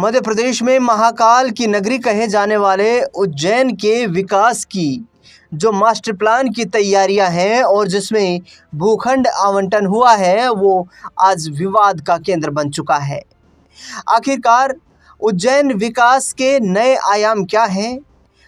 मध्य प्रदेश में महाकाल की नगरी कहे जाने वाले उज्जैन के विकास की जो मास्टर प्लान की तैयारियां हैं और जिसमें भूखंड आवंटन हुआ है वो आज विवाद का केंद्र बन चुका है। आखिरकार उज्जैन विकास के नए आयाम क्या हैं?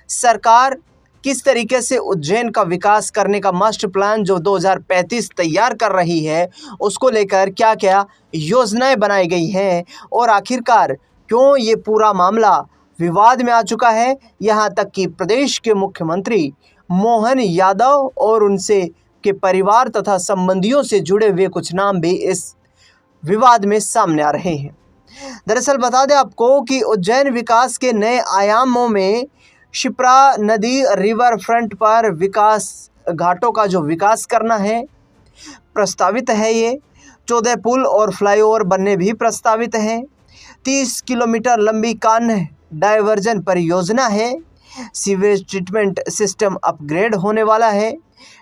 सरकार किस तरीके से उज्जैन का विकास करने का मास्टर प्लान जो 2035 तैयार कर रही है उसको लेकर क्या क्या योजनाएं बनाई गई हैं और आखिरकार क्यों ये पूरा मामला विवाद में आ चुका है, यहाँ तक कि प्रदेश के मुख्यमंत्री मोहन यादव और उनसे के परिवार तथा संबंधियों से जुड़े हुए कुछ नाम भी इस विवाद में सामने आ रहे हैं। दरअसल बता दें आपको कि उज्जैन विकास के नए आयामों में शिप्रा नदी रिवर फ्रंट पर विकास घाटों का जो विकास करना है प्रस्तावित है। ये 14 पुल और फ्लाईओवर बनने भी प्रस्तावित हैं। 30 किलोमीटर लंबी कान्ह डायवर्जन परियोजना है। सीवेज ट्रीटमेंट सिस्टम अपग्रेड होने वाला है।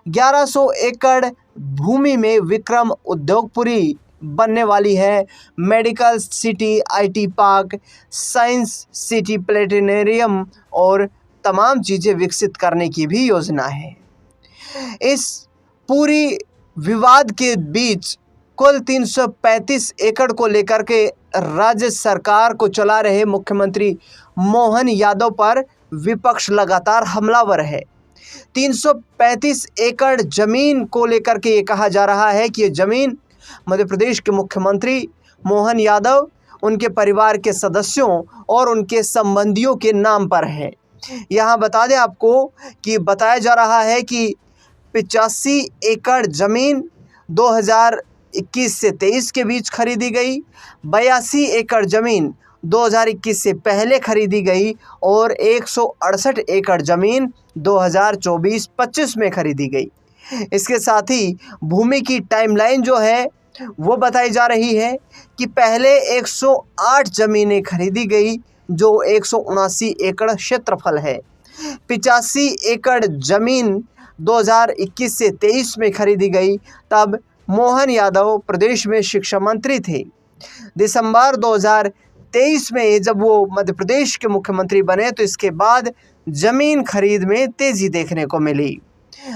1100 एकड़ भूमि में विक्रम उद्योगपुरी बनने वाली है। Medical city, IT park, science city, planetarium और तमाम चीज़ें विकसित करने की भी योजना है। इस पूरी विवाद के बीच कुल 335 एकड़ को लेकर के राज्य सरकार को चला रहे मुख्यमंत्री मोहन यादव पर विपक्ष लगातार हमलावर है। 335 एकड़ जमीन को लेकर के ये कहा जा रहा है कि ये जमीन मध्य प्रदेश के मुख्यमंत्री मोहन यादव, उनके परिवार के सदस्यों और उनके संबंधियों के नाम पर है। यहाँ बता दें आपको कि बताया जा रहा है कि 85 एकड़ ज़मीन 2021 से 23 के बीच खरीदी गई, 82 एकड़ ज़मीन 2021 से पहले खरीदी गई और 168 एकड़ ज़मीन 2024-25 में खरीदी गई। इसके साथ ही भूमि की टाइमलाइन जो है वो बताई जा रही है कि पहले 108 ज़मीनें खरीदी गई जो 179 एकड़ क्षेत्रफल है। 85 एकड़ ज़मीन 2021 से 23 में खरीदी गई। तब मोहन यादव प्रदेश में शिक्षा मंत्री थे। दिसंबर 2023 में जब वो मध्य प्रदेश के मुख्यमंत्री बने तो इसके बाद ज़मीन खरीद में तेज़ी देखने को मिली।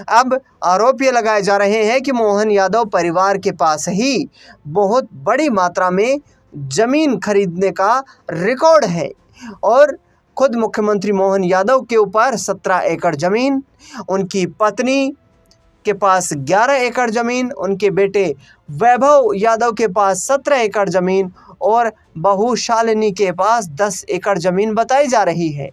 अब आरोप ये लगाए जा रहे हैं कि मोहन यादव परिवार के पास ही बहुत बड़ी मात्रा में ज़मीन खरीदने का रिकॉर्ड है और खुद मुख्यमंत्री मोहन यादव के ऊपर 17 एकड़ ज़मीन, उनकी पत्नी के पास 11 एकड़ ज़मीन, उनके बेटे वैभव यादव के पास 17 एकड़ ज़मीन और बहू शालिनी के पास 10 एकड़ ज़मीन बताई जा रही है।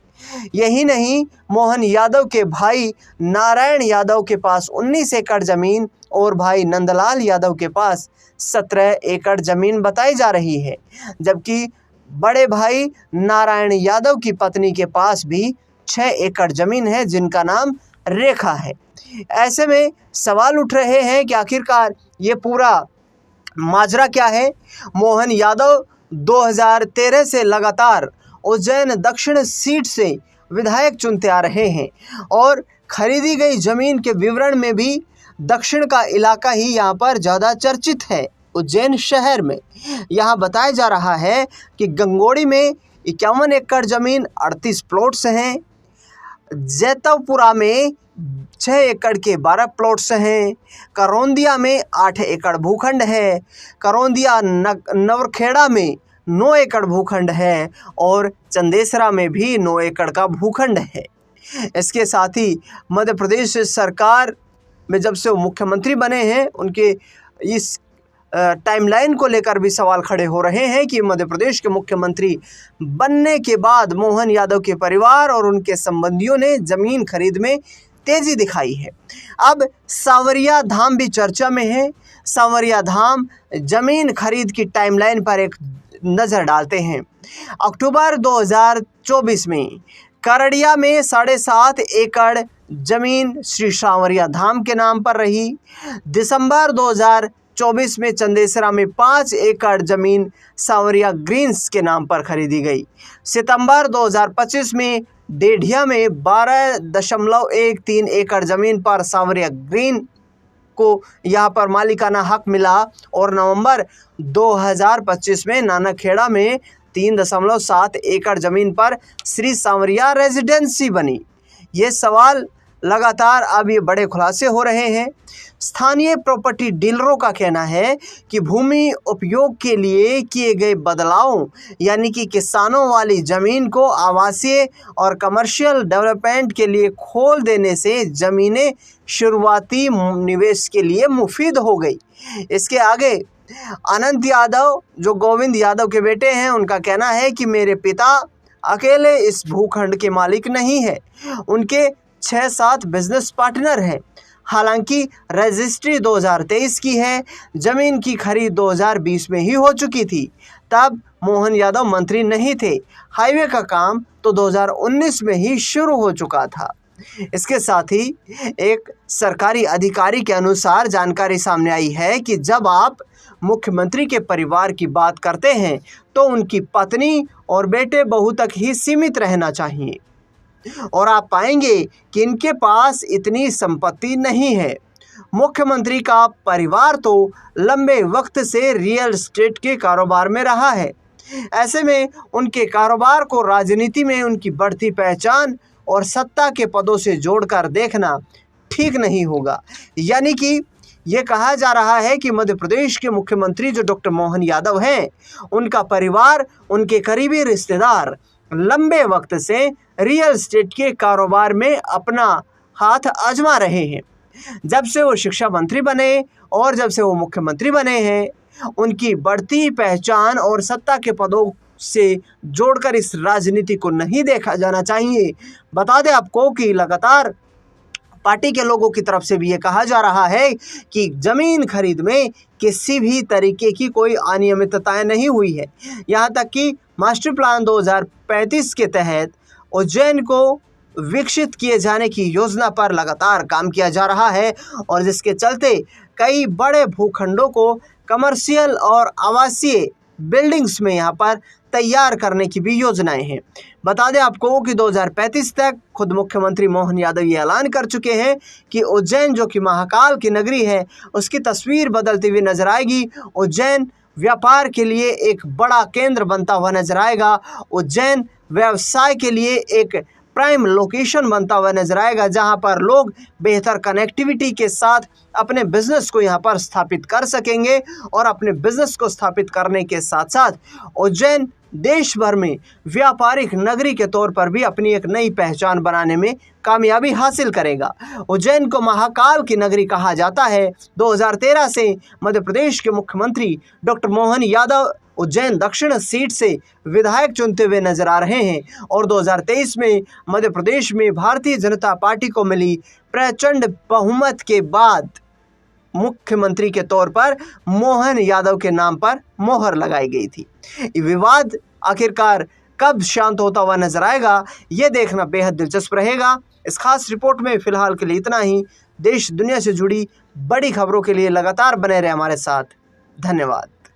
यही नहीं, मोहन यादव के भाई नारायण यादव के पास 19 एकड़ ज़मीन और भाई नंदलाल यादव के पास 17 एकड़ ज़मीन बताई जा रही है, जबकि बड़े भाई नारायण यादव की पत्नी के पास भी 6 एकड़ ज़मीन है जिनका नाम रेखा है। ऐसे में सवाल उठ रहे हैं कि आखिरकार ये पूरा माजरा क्या है। मोहन यादव 2013 से लगातार उज्जैन दक्षिण सीट से विधायक चुनते आ रहे हैं और खरीदी गई ज़मीन के विवरण में भी दक्षिण का इलाका ही यहाँ पर ज़्यादा चर्चित है। उज्जैन शहर में यहाँ बताया जा रहा है कि गंगोड़ी में 51 एकड़ ज़मीन 38 प्लॉट्स हैं। जैतवपुरा में 6 एकड़ के 12 प्लॉट्स हैं। करौंदिया में 8 एकड़ भूखंड है। करौंदिया नवरखेड़ा में 9 एकड़ भूखंड है और चंदेसरा में भी 9 एकड़ का भूखंड है। इसके साथ ही मध्य प्रदेश सरकार में जब से वो मुख्यमंत्री बने हैं उनके इस टाइमलाइन को लेकर भी सवाल खड़े हो रहे हैं कि मध्य प्रदेश के मुख्यमंत्री बनने के बाद मोहन यादव के परिवार और उनके संबंधियों ने ज़मीन खरीद में तेज़ी दिखाई है। अब सांवरिया धाम भी चर्चा में है। सांवरिया धाम ज़मीन खरीद की टाइमलाइन पर एक नज़र डालते हैं। अक्टूबर 2024 में करड़िया में 7.5 एकड़ ज़मीन श्री सांवरिया धाम के नाम पर रही। दिसंबर 2024 में चंदेसरा में 5 एकड़ ज़मीन सांवरिया ग्रीन्स के नाम पर खरीदी गई। सितंबर 2025 में डेढ़िया में 12.13 एकड़ ज़मीन पर सांवरिया ग्रीन को यहाँ पर मालिकाना हक मिला और नवंबर 2025 में नानाखेड़ा में 3.7 एकड़ जमीन पर श्री सांवरिया रेजिडेंसी बनी। ये सवाल लगातार अब ये बड़े खुलासे हो रहे हैं। स्थानीय प्रॉपर्टी डीलरों का कहना है कि भूमि उपयोग के लिए किए गए बदलावों यानी कि किसानों वाली ज़मीन को आवासीय और कमर्शियल डेवलपमेंट के लिए खोल देने से ज़मीनें शुरुआती निवेश के लिए मुफीद हो गई। इसके आगे अनंत यादव, जो गोविंद यादव के बेटे हैं, उनका कहना है कि मेरे पिता अकेले इस भूखंड के मालिक नहीं है, उनके 6-7 बिजनेस पार्टनर हैं। हालांकि रजिस्ट्री 2023 की है, ज़मीन की खरीद 2020 में ही हो चुकी थी, तब मोहन यादव मंत्री नहीं थे। हाईवे का काम तो 2019 में ही शुरू हो चुका था। इसके साथ ही एक सरकारी अधिकारी के अनुसार जानकारी सामने आई है कि जब आप मुख्यमंत्री के परिवार की बात करते हैं तो उनकी पत्नी और बेटे बहू तक ही सीमित रहना चाहिए और आप पाएंगे कि इनके पास इतनी संपत्ति नहीं है। मुख्यमंत्री का परिवार तो लंबे वक्त से रियल एस्टेट के कारोबार में रहा है। ऐसे में उनके कारोबार को राजनीति में उनकी बढ़ती पहचान और सत्ता के पदों से जोड़कर देखना ठीक नहीं होगा। यानी कि ये कहा जा रहा है कि मध्य प्रदेश के मुख्यमंत्री जो डॉक्टर मोहन यादव हैं, उनका परिवार, उनके करीबी रिश्तेदार लंबे वक्त से रियल एस्टेट के कारोबार में अपना हाथ आजमा रहे हैं। जब से वो शिक्षा मंत्री बने और जब से वो मुख्यमंत्री बने हैं, उनकी बढ़ती पहचान और सत्ता के पदों से जोड़कर इस राजनीति को नहीं देखा जाना चाहिए। बता दें आपको कि लगातार पार्टी के लोगों की तरफ से भी ये कहा जा रहा है कि ज़मीन खरीद में किसी भी तरीके की कोई अनियमितताएं नहीं हुई है। यहाँ तक कि मास्टर प्लान 2035 के तहत उज्जैन को विकसित किए जाने की योजना पर लगातार काम किया जा रहा है और जिसके चलते कई बड़े भूखंडों को कमर्शियल और आवासीय बिल्डिंग्स में यहाँ पर तैयार करने की भी योजनाएं हैं। बता दें आपको कि 2035 तक खुद मुख्यमंत्री मोहन यादव ये ऐलान कर चुके हैं कि उज्जैन, जो कि महाकाल की नगरी है, उसकी तस्वीर बदलती हुई नजर आएगी। उज्जैन व्यापार के लिए एक बड़ा केंद्र बनता हुआ नजर आएगा। उज्जैन व्यवसाय के लिए एक प्राइम लोकेशन बनता हुआ नजर आएगा, जहां पर लोग बेहतर कनेक्टिविटी के साथ अपने बिजनेस को यहां पर स्थापित कर सकेंगे और अपने बिजनेस को स्थापित करने के साथ साथ उज्जैन देश भर में व्यापारिक नगरी के तौर पर भी अपनी एक नई पहचान बनाने में कामयाबी हासिल करेगा। उज्जैन को महाकाल की नगरी कहा जाता है। 2013 से मध्य प्रदेश के मुख्यमंत्री डॉक्टर मोहन यादव उज्जैन दक्षिण सीट से विधायक चुनते हुए नजर आ रहे हैं और 2023 में मध्य प्रदेश में भारतीय जनता पार्टी को मिली प्रचंड बहुमत के बाद मुख्यमंत्री के तौर पर मोहन यादव के नाम पर मोहर लगाई गई थी। ये विवाद आखिरकार कब शांत होता हुआ नजर आएगा, ये देखना बेहद दिलचस्प रहेगा। इस खास रिपोर्ट में फिलहाल के लिए इतना ही। देश दुनिया से जुड़ी बड़ी खबरों के लिए लगातार बने रहे हमारे साथ। धन्यवाद।